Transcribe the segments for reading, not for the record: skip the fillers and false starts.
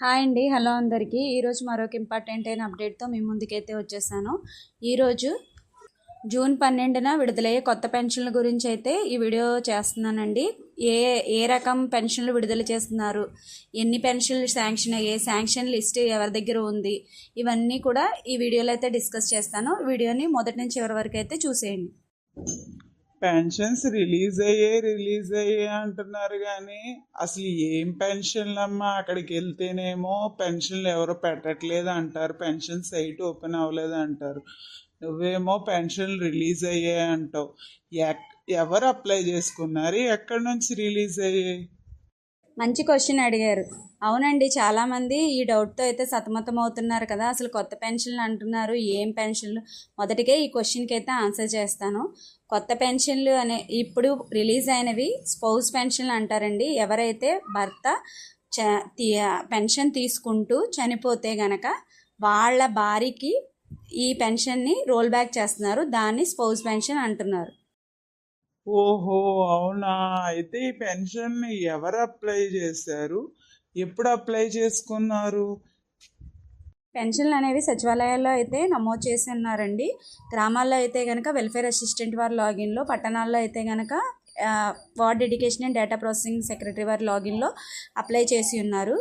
Hi అండి. Hello అందరికీ. ఈరోజు మరొక ఇంపార్టెంట్ అయిన అప్డేట్తో మీ ముందుకైతే వచ్చేసాను. ఈరోజు జూన్ 12న విడుదలయ్యే కొత్త పెన్షన్ల గురించి అయితే ఈ వీడియో చేస్తున్నానండి. ఏ ఏ రకం పెన్షన్లు విడుదల చేస్తున్నారు, ఎన్ని పెన్షన్లు శాంక్షన్ అయ్యాయి, శాంక్షన్ లిస్ట్ ఎవరి దగ్గర ఉంది, ఇవన్నీ కూడా ఈ వీడియోలో అయితే డిస్కస్ చేస్తాను. వీడియోని మొదటి నుంచి చివరి వరకు అయితే చూసేయండి. పెన్షన్స్ రిలీజ్ అయ్యే అంటున్నారు కానీ అసలు ఏం పెన్షన్లు అమ్మా? అక్కడికి వెళ్తేనేమో పెన్షన్లు ఎవరో పెట్టట్లేదు అంటారు, పెన్షన్ సైట్ ఓపెన్ అవ్వలేదు అంటారు, నువ్వేమో పెన్షన్లు రిలీజ్ అయ్యాయి అంటావు. ఎవరు అప్లై చేసుకున్నారు? ఎక్కడి నుంచి రిలీజ్ అయ్యాయి? మంచి క్వశ్చన్ అడిగారు. అవునండి, చాలామంది ఈ డౌట్తో అయితే సతమతం అవుతున్నారు కదా. అసలు కొత్త పెన్షన్లు అంటున్నారు, ఏం పెన్షన్లు? మొదటికే ఈ క్వశ్చన్కి అయితే ఆన్సర్ చేస్తాను. కొత్త పెన్షన్లు ఇప్పుడు రిలీజ్ అయినవి స్పౌస్ పెన్షన్లు అంటారండి. ఎవరైతే భర్త పెన్షన్ తీసుకుంటూ చనిపోతే గనక వాళ్ళ భార్యకి ఈ పెన్షన్ని రోల్ బ్యాక్ చేస్తున్నారు, దాన్ని స్పౌస్ పెన్షన్ అంటున్నారు. ఓహో, అవునా? అయితే ఈ పెన్షన్ ఎవరు అప్లై చేశారు, ఎప్పుడు అప్లై చేసుకున్నారు? పెన్షన్లు అనేవి సచివాలయాల్లో అయితే నమోదు చేసి ఉన్నారండి. గ్రామాల్లో అయితే కనుక వెల్ఫేర్ అసిస్టెంట్ వారి లాగిన్లో, పట్టణాల్లో అయితే కనుక ward education and data processing secretary వారి లాగిన్లో అప్లై చేసి ఉన్నారు.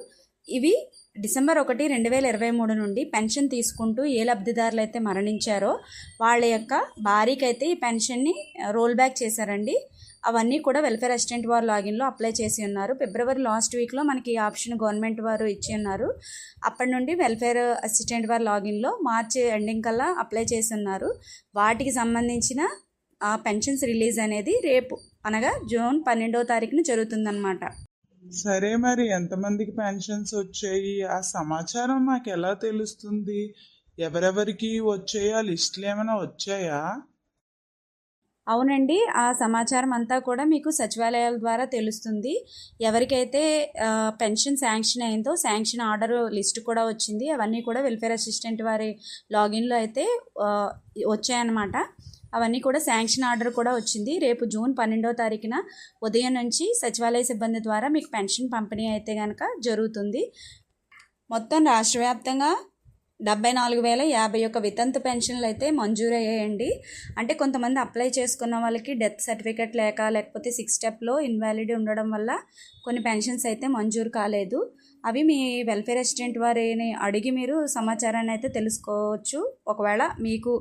ఇవి డిసెంబర్ 1, 2023 నుండి పెన్షన్ తీసుకుంటూ ఏ లబ్ధిదారులు అయితే మరణించారో వాళ్ళ యొక్క భార్యకి అయితే ఈ పెన్షన్ని రోల్ బ్యాక్ చేశారండి. అవన్నీ కూడా వెల్ఫేర్ అసిస్టెంట్ వారు లాగిన్లో అప్లై చేసి ఉన్నారు. ఫిబ్రవరి లాస్ట్ వీక్లో మనకి ఈ ఆప్షన్ గవర్నమెంట్ వారు ఇచ్చి ఉన్నారు. అప్పటి నుండి వెల్ఫేర్ అసిస్టెంట్ వారి లాగిన్లో మార్చి ఎండింగ్ కల్లా అప్లై చేసి ఉన్నారు. వాటికి సంబంధించిన పెన్షన్స్ రిలీజ్ అనేది రేపు అనగా జూన్ 12వ తారీఖున జరుగుతుందన్నమాట. సరే, మరి ఎంతమందికి పెన్షన్స్ వచ్చాయి? ఆ సమాచారం నాకు ఎలా తెలుస్తుంది? ఎవరెవరికి వచ్చాయా? లిస్టులు ఏమైనా వచ్చాయా? అవునండి, ఆ సమాచారం అంతా కూడా మీకు సచివాలయాల ద్వారా తెలుస్తుంది. ఎవరికైతే పెన్షన్ శాంక్షన్ అయిందో శాంక్షన్ ఆర్డర్ లిస్ట్ కూడా వచ్చింది. అవన్నీ కూడా వెల్ఫేర్ అసిస్టెంట్ వారి లాగిన్లో అయితే వచ్చాయన్నమాట. అవన్నీ కూడా శాంక్షన్ ఆర్డర్ కూడా వచ్చింది. రేపు జూన్ 12వ తారీఖున ఉదయం నుంచి సచివాలయ సిబ్బంది ద్వారా మీకు పెన్షన్ పంపిణీ అయితే కనుక జరుగుతుంది. మొత్తం రాష్ట్ర వ్యాప్తంగా 74,051 వితంతు పెన్షన్లు అయితే మంజూరు అయ్యాయండి. అంటే కొంతమంది అప్లై చేసుకున్న వాళ్ళకి డెత్ సర్టిఫికేట్ లేకపోతే 6 స్టెప్లో ఇన్వాలిడ్ ఉండడం వల్ల కొన్ని పెన్షన్స్ అయితే మంజూరు కాలేదు. అవి మీ వెల్ఫేర్ అసిస్టెంట్ వారిని అడిగి మీరు సమాచారాన్ని అయితే తెలుసుకోవచ్చు. ఒకవేళ మీకు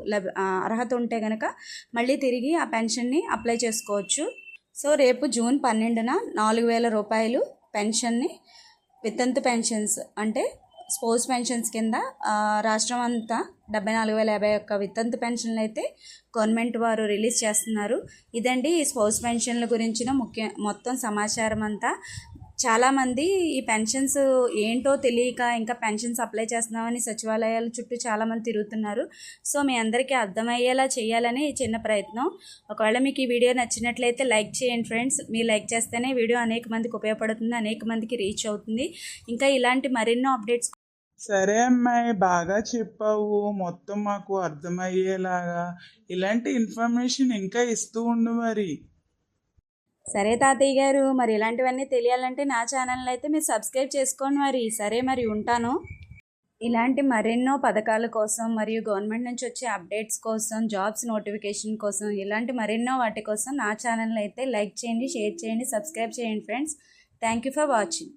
అర్హత ఉంటే కనుక మళ్ళీ తిరిగి ఆ పెన్షన్ని అప్లై చేసుకోవచ్చు. సో రేపు జూన్ 12న 4,000 రూపాయలు పెన్షన్ని వితంతు పెన్షన్స్ అంటే స్పౌస్ పెన్షన్స్ కింద రాష్ట్రం అంతా 74,051 వితంతు పెన్షన్లు అయితే గవర్నమెంట్ వారు రిలీజ్ చేస్తున్నారు. ఇదండి ఈ స్పౌస్ పెన్షన్ల గురించిన మొత్తం సమాచారం అంతా. చాలామంది ఈ పెన్షన్స్ ఏంటో తెలియక ఇంకా పెన్షన్స్ అప్లై చేస్తున్నామని సచివాలయాల చుట్టూ చాలామంది తిరుగుతున్నారు. సో మీ అందరికీ అర్థమయ్యేలా చేయాలని చిన్న ప్రయత్నం. ఒకవేళ మీకు ఈ వీడియో నచ్చినట్లయితే లైక్ చేయండి ఫ్రెండ్స్. మీరు లైక్ చేస్తేనే వీడియో అనేక మందికి ఉపయోగపడుతుంది, అనేక మందికి రీచ్ అవుతుంది. ఇంకా ఇలాంటి మరెన్నో అప్డేట్స్. సరే అమ్మాయి, బాగా చెప్పావు, మొత్తం మాకు అర్థమయ్యేలాగా. ఇలాంటి ఇన్ఫర్మేషన్ ఇంకా ఇస్తూ ఉండు మరి. సరే తాతయ్య గారు, మరి ఇలాంటివన్నీ తెలియాలంటే నా ఛానల్ని అయితే మీరు సబ్స్క్రైబ్ చేసుకోండి మరి. సరే మరి ఉంటాను. ఇలాంటి మరెన్నో పథకాల కోసం మరియు గవర్నమెంట్ నుంచి వచ్చే అప్డేట్స్ కోసం, జాబ్స్ నోటిఫికేషన్ కోసం, ఇలాంటి మరెన్నో వాటి కోసం నా ఛానల్ని అయితే లైక్ చేయండి, షేర్ చేయండి, సబ్స్క్రైబ్ చేయండి friends. Thank you for watching.